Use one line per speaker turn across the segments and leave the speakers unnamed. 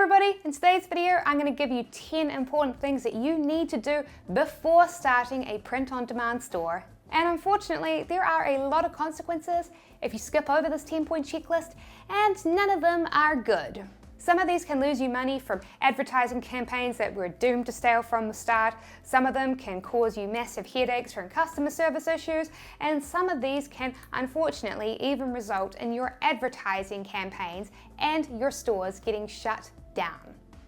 everybody, in today's video I'm going to give you 10 important things that you need to do before starting a print-on-demand store. And unfortunately, there are a lot of consequences if you skip over this 10-point checklist, and none of them are good. Some of these can lose you money from advertising campaigns that were doomed to fail from the start. Some of them can cause you massive headaches from customer service issues, and some of these can unfortunately even result in your advertising campaigns and your stores getting shut down.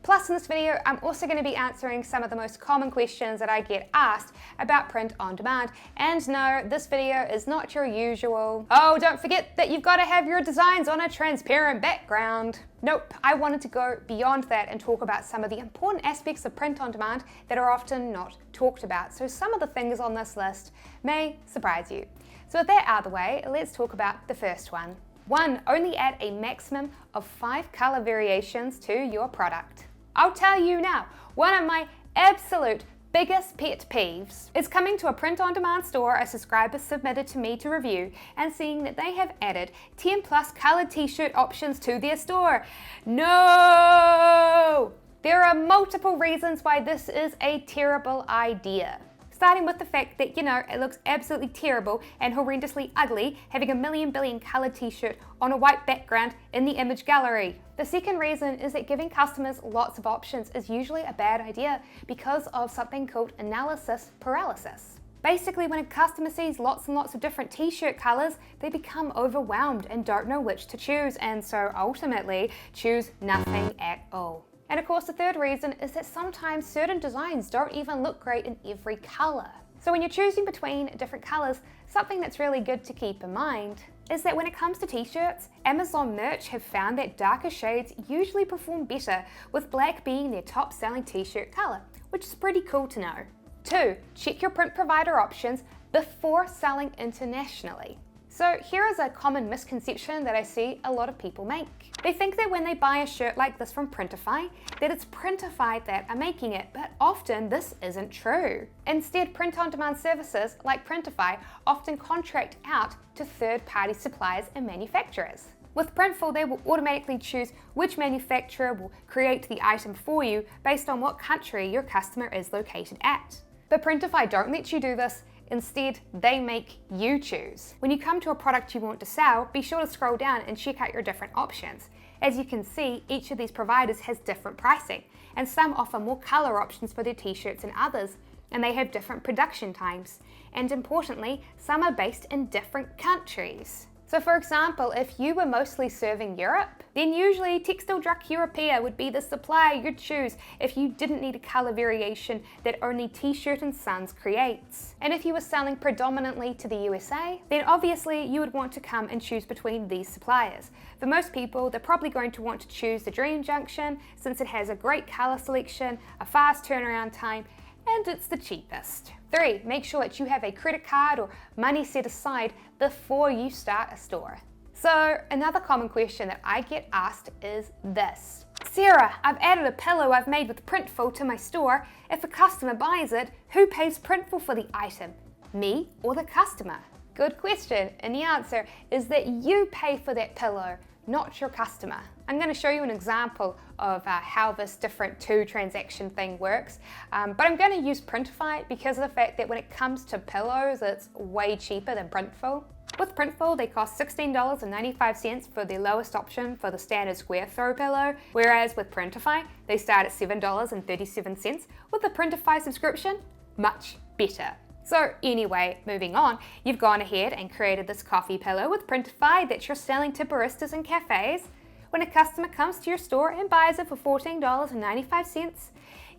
Plus, in this video, I'm also going to be answering some of the most common questions that I get asked about print on demand. And no, this video is not your usual, oh, don't forget that you've got to have your designs on a transparent background. Nope, I wanted to go beyond that and talk about some of the important aspects of print on demand that are often not talked about. So some of the things on this list may surprise you. So with that out of the way, let's talk about the first one. 1. Only add a maximum of 5 color variations to your product. I'll tell you now, one of my absolute biggest pet peeves is coming to a print-on-demand store a subscriber submitted to me to review and seeing that they have added 10 plus colored t-shirt options to their store. No! There are multiple reasons why this is a terrible idea. Starting with the fact that, it looks absolutely terrible and horrendously ugly having a million billion colored t-shirt on a white background in the image gallery. The second reason is that giving customers lots of options is usually a bad idea because of something called analysis paralysis. Basically, when a customer sees lots and lots of different t-shirt colors, they become overwhelmed and don't know which to choose, and so ultimately choose nothing at all. And of course, the third reason is that sometimes certain designs don't even look great in every color. So when you're choosing between different colors, something that's really good to keep in mind is that when it comes to t-shirts, Amazon Merch have found that darker shades usually perform better, with black being their top selling t-shirt color, which is pretty cool to know. 2. Check your print provider options before selling internationally. So here is a common misconception that I see a lot of people make. They think that when they buy a shirt like this from Printify, that it's Printify that are making it, but often this isn't true. Instead, print-on-demand services like Printify often contract out to third-party suppliers and manufacturers. With Printful, they will automatically choose which manufacturer will create the item for you based on what country your customer is located at. But Printify don't let you do this. Instead, they make you choose. When you come to a product you want to sell, be sure to scroll down and check out your different options. As you can see, each of these providers has different pricing, and some offer more color options for their t-shirts than others, and they have different production times. And importantly, some are based in different countries. So for example, if you were mostly serving Europe, then usually Textile Druck Europea would be the supplier you'd choose if you didn't need a color variation that only T-Shirt and Sons creates. And if you were selling predominantly to the USA, then obviously you would want to come and choose between these suppliers. For most people, they're probably going to want to choose the Dream Junction since it has a great color selection, a fast turnaround time, and it's the cheapest. 3. Make sure that you have a credit card or money set aside before you start a store. So another common question that I get asked is this. Sarah, I've added a pillow I've made with Printful to my store. If a customer buys it, who pays Printful for the item? Me or the customer? Good question, and the answer is that you pay for that pillow, not your customer. I'm going to show you an example of how this different transaction thing works, but I'm going to use Printify because of the fact that when it comes to pillows, it's way cheaper than Printful. With Printful, they cost $16.95 for the lowest option for the standard square throw pillow, whereas with Printify, they start at $7.37. With the Printify subscription, much better. So anyway, moving on, you've gone ahead and created this coffee pillow with Printify that you're selling to baristas and cafes. When a customer comes to your store and buys it for $14.95,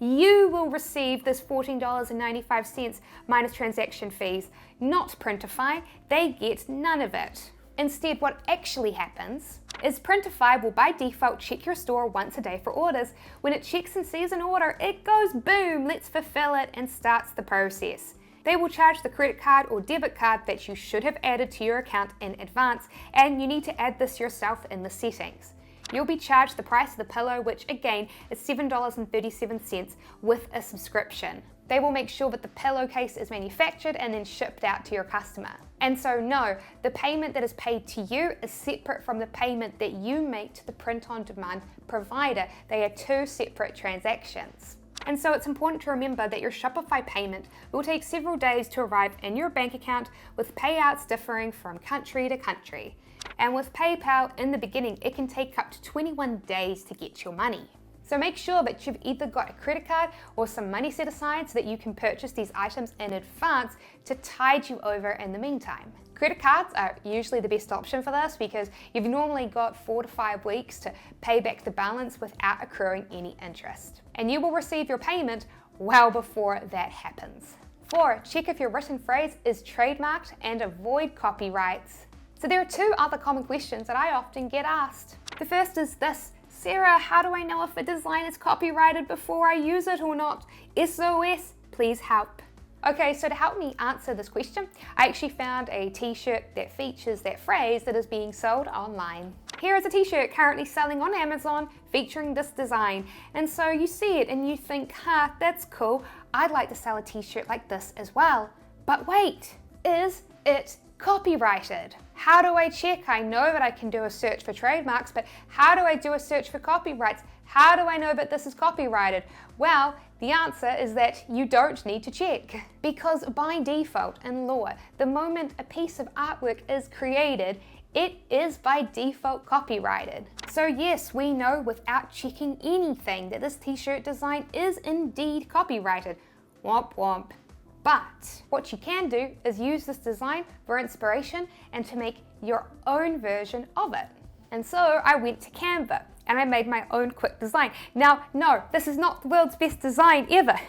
you will receive this $14.95 minus transaction fees, not Printify. They get none of it. Instead, what actually happens is Printify will by default check your store once a day for orders. When it checks and sees an order, it goes boom, let's fulfill it, and starts the process. They will charge the credit card or debit card that you should have added to your account in advance, and you need to add this yourself in the settings. You'll be charged the price of the pillow, which again is $7.37 with a subscription. They will make sure that the pillowcase is manufactured and then shipped out to your customer. And so no, the payment that is paid to you is separate from the payment that you make to the print-on-demand provider. They are two separate transactions. And so it's important to remember that your Shopify payment will take several days to arrive in your bank account, with payouts differing from country to country. And with PayPal, in the beginning, it can take up to 21 days to get your money. So make sure that you've either got a credit card or some money set aside so that you can purchase these items in advance to tide you over in the meantime. Credit cards are usually the best option for this because you've normally got 4 to 5 weeks to pay back the balance without accruing any interest. And you will receive your payment well before that happens. 4, check if your written phrase is trademarked and avoid copyrights. So there are 2 other common questions that I often get asked. The first is this: Sarah, how do I know if a design is copyrighted before I use it or not? SOS, please help. Okay, so to help me answer this question, I actually found a t-shirt that features that phrase that is being sold online. Here is a t-shirt currently selling on Amazon featuring this design. And so you see it and you think, that's cool. I'd like to sell a t-shirt like this as well. But wait, is it copyrighted? How do I check? I know that I can do a search for trademarks, but how do I do a search for copyrights? How do I know that this is copyrighted? Well, the answer is that you don't need to check. Because by default in law, the moment a piece of artwork is created, it is by default copyrighted. So yes, we know without checking anything that this t-shirt design is indeed copyrighted. Womp womp. But what you can do is use this design for inspiration and to make your own version of it. And so I went to Canva and I made my own quick design. Now, no, this is not the world's best design ever.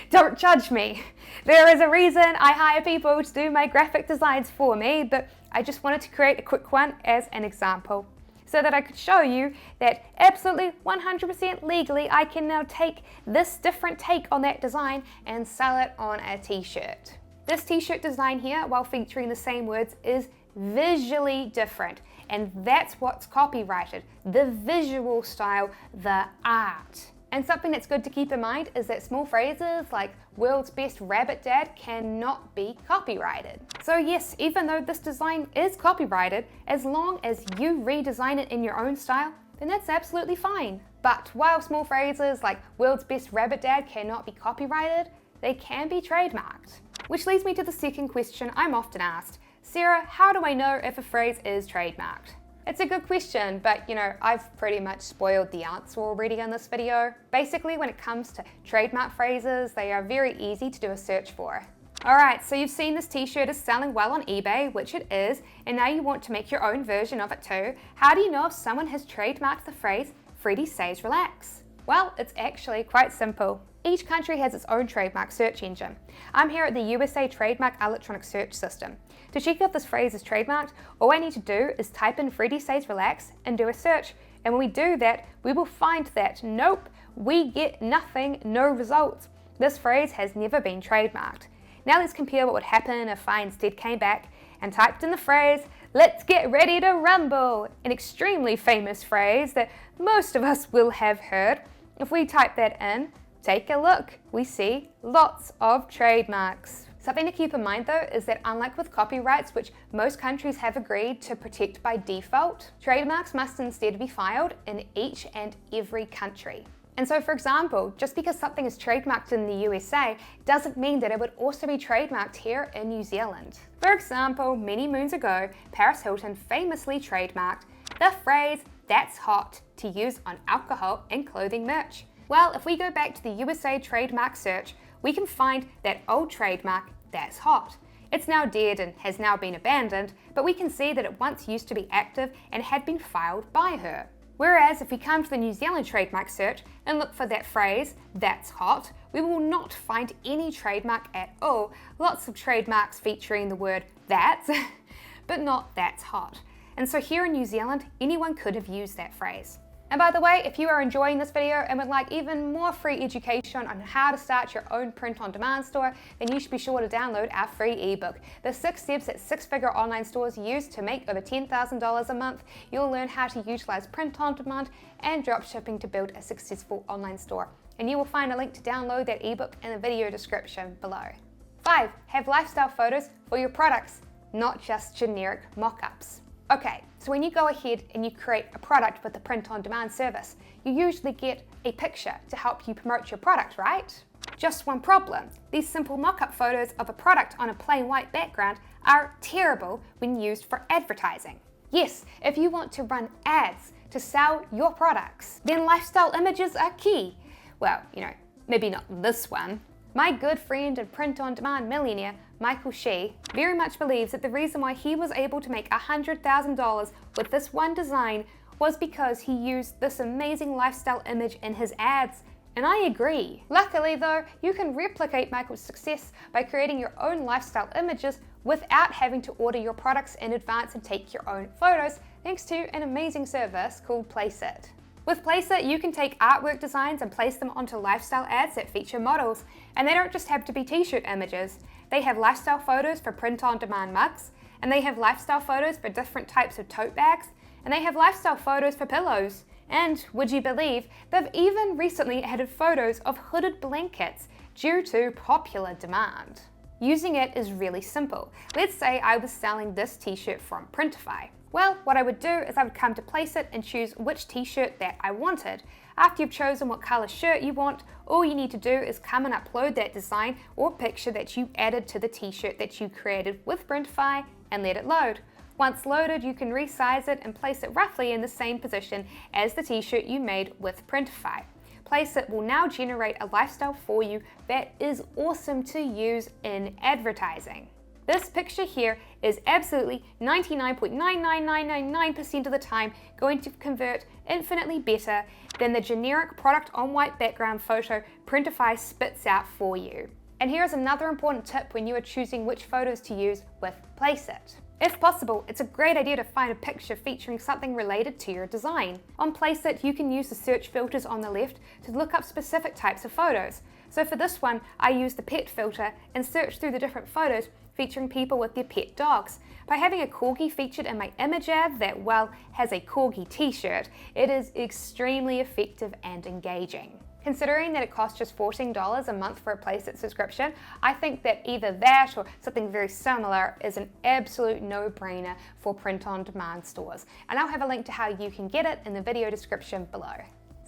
Don't judge me. There is a reason I hire people to do my graphic designs for me, but I just wanted to create a quick one as an example, so that I could show you that absolutely 100% legally I can now take this different take on that design and sell it on a t-shirt. This t-shirt design here, while featuring the same words, is visually different, and that's what's copyrighted: the visual style, the art. And something that's good to keep in mind is that small phrases like "world's best rabbit dad" cannot be copyrighted. So yes, even though this design is copyrighted, as long as you redesign it in your own style, then that's absolutely fine. But while small phrases like "world's best rabbit dad" cannot be copyrighted, they can be trademarked. Which leads me to the second question I'm often asked: Sarah, how do I know if a phrase is trademarked? It's a good question, but I've pretty much spoiled the answer already in this video. Basically, when it comes to trademark phrases, they are very easy to do a search for. Alright, so you've seen this t-shirt is selling well on eBay, which it is, and now you want to make your own version of it too. How do you know if someone has trademarked the phrase "Freddie says relax"? Well, it's actually quite simple. Each country has its own trademark search engine. I'm here at the USA Trademark Electronic Search System. To check if this phrase is trademarked, all I need to do is type in "Freddie says relax" and do a search. And when we do that, we will find that nope, we get nothing, no results. This phrase has never been trademarked. Now let's compare what would happen if I instead came back and typed in the phrase "let's get ready to rumble," an extremely famous phrase that most of us will have heard. If we type that in, take a look, we see lots of trademarks. Something to keep in mind though is that unlike with copyrights, which most countries have agreed to protect by default, trademarks must instead be filed in each and every country. And so for example, just because something is trademarked in the USA doesn't mean that it would also be trademarked here in New Zealand. For example, many moons ago, Paris Hilton famously trademarked the phrase "that's hot" to use on alcohol and clothing merch. Well, if we go back to the USA trademark search, we can find that old trademark, "that's hot." It's now dead and has now been abandoned, but we can see that it once used to be active and had been filed by her. Whereas if we come to the New Zealand trademark search and look for that phrase, "that's hot," we will not find any trademark at all. Lots of trademarks featuring the word "that," but not "that's hot." And so here in New Zealand, anyone could have used that phrase. And by the way, if you are enjoying this video and would like even more free education on how to start your own print-on-demand store, then you should be sure to download our free ebook, The 6 Steps that Six-Figure Online Stores Use to Make Over $10,000 a Month. You'll learn how to utilize print-on-demand and dropshipping to build a successful online store. And you will find a link to download that ebook in the video description below. 5. Have lifestyle photos for your products, not just generic mock-ups. Okay, so when you go ahead and you create a product with a print-on-demand service, you usually get a picture to help you promote your product, right? Just one problem. These simple mock-up photos of a product on a plain white background are terrible when used for advertising. Yes, if you want to run ads to sell your products, then lifestyle images are key. Well, maybe not this one. My good friend and print-on-demand millionaire, Michael Shea, very much believes that the reason why he was able to make $100,000 with this one design was because he used this amazing lifestyle image in his ads. And I agree. Luckily though, you can replicate Michael's success by creating your own lifestyle images without having to order your products in advance and take your own photos, thanks to an amazing service called Placeit. With Placeit, you can take artwork designs and place them onto lifestyle ads that feature models. And they don't just have to be t-shirt images. They have lifestyle photos for print-on-demand mugs, and they have lifestyle photos for different types of tote bags, and they have lifestyle photos for pillows. And would you believe, they've even recently added photos of hooded blankets due to popular demand. Using it is really simple. Let's say I was selling this t-shirt from Printify. Well, what I would do is I would come to Placeit and choose which t-shirt that I wanted. After you've chosen what color shirt you want, all you need to do is come and upload that design or picture that you added to the t-shirt that you created with Printify and let it load. Once loaded, you can resize it and place it roughly in the same position as the t-shirt you made with Printify. Placeit will now generate a lifestyle for you that is awesome to use in advertising. This picture here is absolutely 99.99999% of the time going to convert infinitely better than the generic product on white background photo Printify spits out for you. And here's another important tip when you are choosing which photos to use with Placeit. If possible, it's a great idea to find a picture featuring something related to your design. On Placeit, you can use the search filters on the left to look up specific types of photos. So for this one, I used the pet filter and searched through the different photos featuring people with their pet dogs. By having a corgi featured in my image ad that, well, has a corgi t-shirt, it is extremely effective and engaging. Considering that it costs just $14 a month for a Placeit subscription, I think that either that or something very similar is an absolute no-brainer for print-on-demand stores. And I'll have a link to how you can get it in the video description below.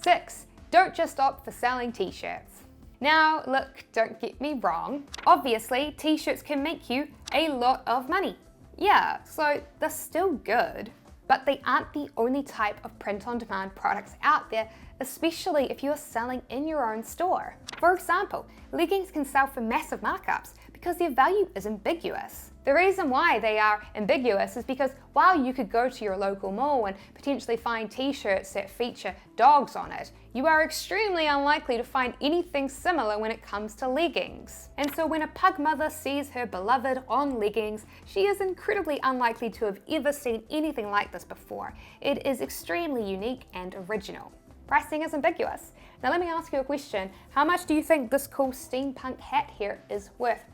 6. Don't just opt for selling t-shirts. Now, look, don't get me wrong. Obviously, t-shirts can make you a lot of money. Yeah, so they're still good, but they aren't the only type of print-on-demand products out there, especially if you're selling in your own store. For example, leggings can sell for massive markups because their value is ambiguous. The reason why they are ambiguous is because while you could go to your local mall and potentially find t-shirts that feature dogs on it, you are extremely unlikely to find anything similar when it comes to leggings. And so when a pug mother sees her beloved on leggings, she is incredibly unlikely to have ever seen anything like this before. It is extremely unique and original. Pricing is ambiguous. Now let me ask you a question. How much do you think this cool steampunk hat here is worth?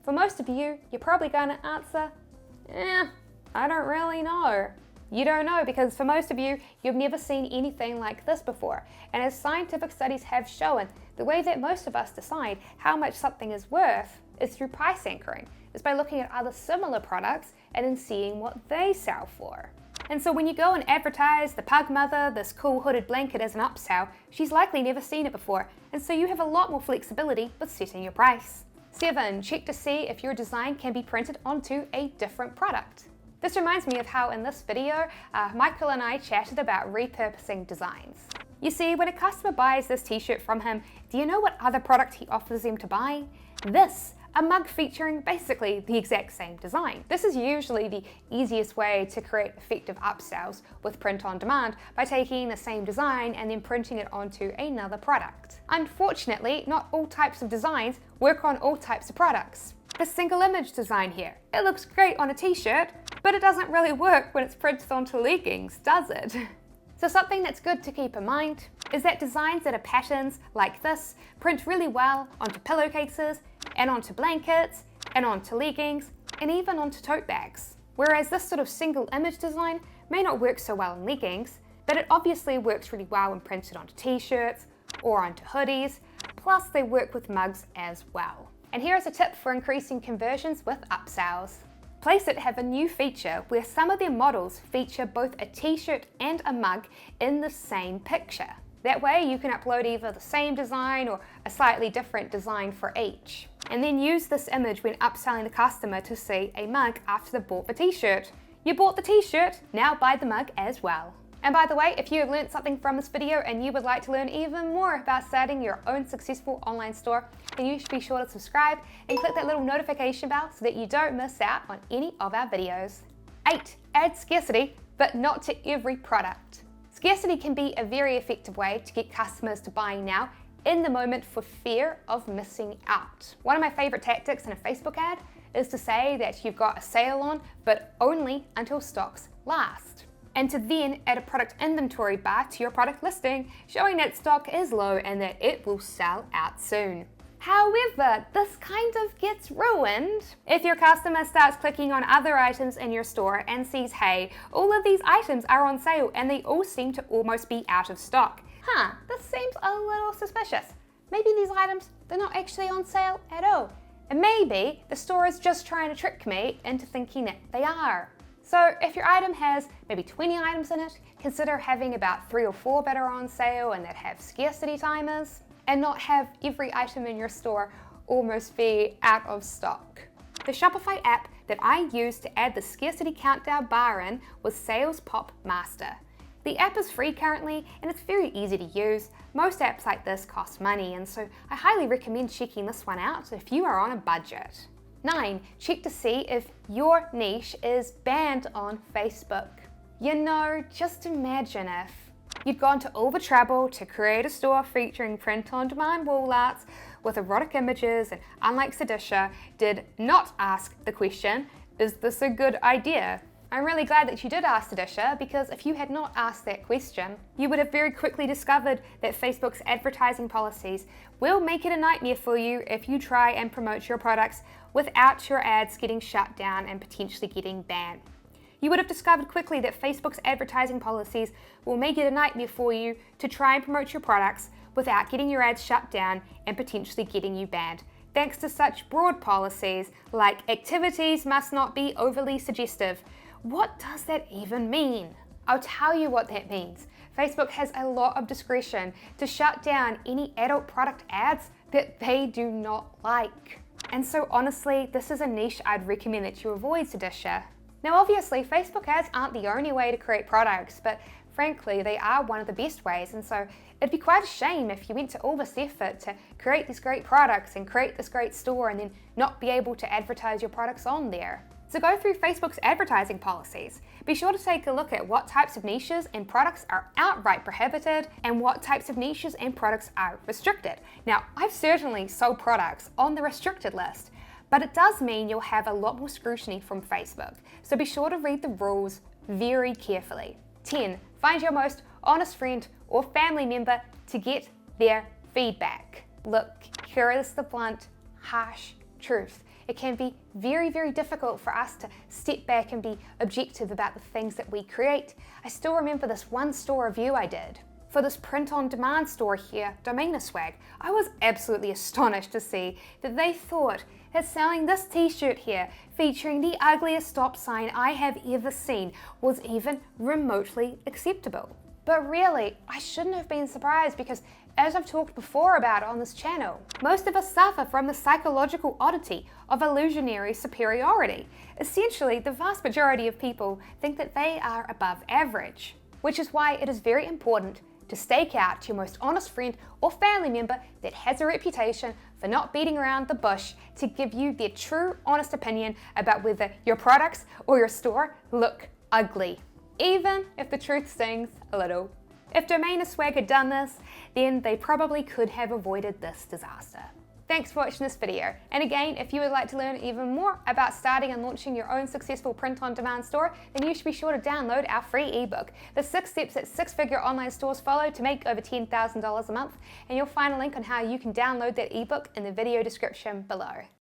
For most of you, you're probably going to answer, I don't really know. You don't know because for most of you, you've never seen anything like this before. And as scientific studies have shown, the way that most of us decide how much something is worth is through price anchoring. It's by looking at other similar products and then seeing what they sell for. And so when you go and advertise the pug mother, this cool hooded blanket as an upsell, she's likely never seen it before. And so you have a lot more flexibility with setting your price. 7. Check to see if your design can be printed onto a different product. This reminds me of how in this video, Michael and I chatted about repurposing designs. You see, when a customer buys this t-shirt from him, do you know what other product he offers them to buy? This. A mug featuring basically the exact same design. This is usually the easiest way to create effective upsells with print on demand by taking the same design and then printing it onto another product. Unfortunately, not all types of designs work on all types of products. The single image design here, it looks great on a t-shirt, but it doesn't really work when it's printed onto leggings, does it? So something that's good to keep in mind is that designs that are patterns like this print really well onto pillowcases and onto blankets and onto leggings and even onto tote bags. Whereas this sort of single image design may not work so well in leggings, but it obviously works really well when printed onto t-shirts or onto hoodies, plus they work with mugs as well. And here's a tip for increasing conversions with upsells. Placeit have a new feature where some of their models feature both a t-shirt and a mug in the same picture. That way you can upload either the same design or a slightly different design for each. And then use this image when upselling the customer to see a mug after they bought the t-shirt. You bought the t-shirt, now buy the mug as well. And by the way, if you have learned something from this video and you would like to learn even more about starting your own successful online store, then you should be sure to subscribe and click that little notification bell so that you don't miss out on any of our videos. 8. Add scarcity, but not to every product. Scarcity can be a very effective way to get customers to buying now in the moment for fear of missing out. One of my favorite tactics in a Facebook ad is to say that you've got a sale on, but only until stocks last. And to then add a product inventory bar to your product listing, showing that stock is low and that it will sell out soon. However, this kind of gets ruined if your customer starts clicking on other items in your store and sees, hey, all of these items are on sale and they all seem to almost be out of stock. This seems a little suspicious. Maybe these items, they're not actually on sale at all. And maybe the store is just trying to trick me into thinking that they are. So if your item has maybe 20 items in it, consider having about 3 or 4 that are on sale and that have scarcity timers, and not have every item in your store almost be out of stock. The Shopify app that I used to add the scarcity countdown bar in was Sales Pop Master. The app is free currently and it's very easy to use. Most apps like this cost money, and so I highly recommend checking this one out if you are on a budget. 9. Check to see if your niche is banned on Facebook. You know, just imagine if you'd gone to all the trouble to create a store featuring print-on-demand wall arts with erotic images and, unlike Sedisha, did not ask the question, is this a good idea? I'm really glad that you did ask Sedisha, because if you had not asked that question, you would have very quickly discovered that Facebook's advertising policies will make it a nightmare for you if you try and promote your products without your ads getting shut down and potentially getting banned. You would have discovered quickly that Facebook's advertising policies will make it a nightmare for you to try and promote your products without getting your ads shut down and potentially getting you banned, thanks to such broad policies like activities must not be overly suggestive. What does that even mean? I'll tell you what that means. Facebook has a lot of discretion to shut down any adult product ads that they do not like. And so honestly, this is a niche I'd recommend that you avoid, Sedisha. Now obviously, Facebook ads aren't the only way to create products, but frankly, they are one of the best ways, and so it'd be quite a shame if you went to all this effort to create these great products and create this great store and then not be able to advertise your products on there. So go through Facebook's advertising policies. Be sure to take a look at what types of niches and products are outright prohibited and what types of niches and products are restricted. Now, I've certainly sold products on the restricted list, but it does mean you'll have a lot more scrutiny from Facebook. So be sure to read the rules very carefully. 10. Find your most honest friend or family member to get their feedback. Look, here is the blunt, harsh truth. It can be very, very difficult for us to step back and be objective about the things that we create. I still remember this one store review I did for this print-on-demand store here, Domainaswag. I was absolutely astonished to see that they thought that selling this t-shirt here, featuring the ugliest stop sign I have ever seen, was even remotely acceptable. But really, I shouldn't have been surprised, because as I've talked before about on this channel, most of us suffer from the psychological oddity of illusionary superiority. Essentially, the vast majority of people think that they are above average, which is why it is very important to stake out your most honest friend or family member that has a reputation for not beating around the bush to give you their true, honest opinion about whether your products or your store look ugly, even if the truth stings a little. If Domainaswag had done this, then they probably could have avoided this disaster. Thanks for watching this video. And again, if you would like to learn even more about starting and launching your own successful print-on-demand store, then you should be sure to download our free ebook, The 6 Steps That Six-Figure Online Stores Follow to Make Over $10,000 a Month. And you'll find a link on how you can download that ebook in the video description below.